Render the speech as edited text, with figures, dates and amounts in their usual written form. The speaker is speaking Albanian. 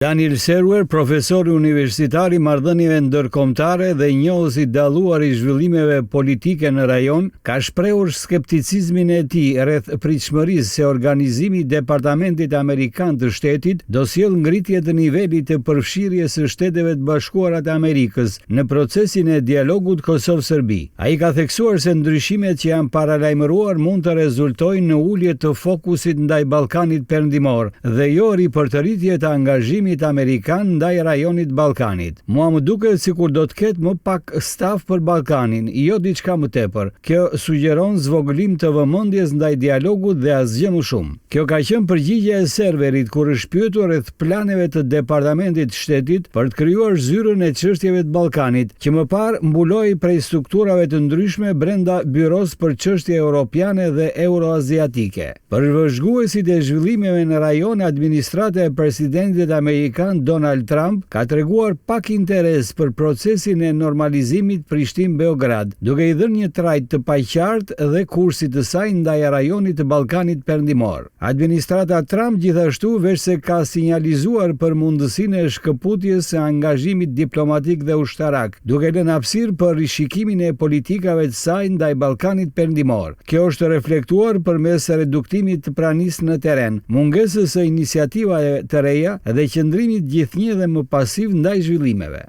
Daniel Serwer, profesor universitar i marrëdhënieve ndërkombëtare dhe njohës i dalluar i zhvillimeve politike në rajon, ka shprehur skepticizmin e tij rreth pritshmërisë se organizimi i Departamentit Amerikan të Shtetit do sjellë ngritje të nivelit të përfshirjes së Shteteve të Bashkuara të Amerikës në procesin e dialogut Kosovë-Serbi. Ai ka theksuar se ndryshimet që janë paralajmëruar mund të rezultojnë në ulje të fokusit ndaj Ballkanit Perëndimor dhe jo ripërtëritje të angazhimit amerikan ndaj rajonit Ballkanit. Mua më duket sikur do të ketë më pak staf për Ballkanin, jo diçka më tepër. Kjo sugjeron zvogëlim të vëmendjes ndaj dialogut dhe asgjë më shumë. Kjo ka qenë përgjigjja e Serverit kur është pyetur rreth planeve të Departamentit të Shtetit për të krijuar zyrën e çështjeve të Ballkanit, që më parë mbuloi prej strukturave të ndryshme brenda Byros për çështje europiane dhe euroaziatike. Për vëzhguesit e zhvillimeve në rajon, administrata e presidentit amerikan Donald Trump ka treguar pak interes për procesin e normalizimit Prishtinë-Beograd, duke i dhënë një trajt të paqartë dhe kursit të saj ndaj rajonit të Ballkanit Perëndimor. Administrata Trump gjithashtu veç se ka sinjalizuar për mundësinë e shkëputjes së angazhimit diplomatik dhe ushtarak, duke lënë hapësirë për rishikimin e politikave të saj ndaj Ballkanit Perëndimor. Kjo është reflektuar përmes reduktimit të pranisë në terren, mungesës së iniciativave të reja dhe qëndrimit gjithnjë dhe më pasiv ndaj zhvillimeve.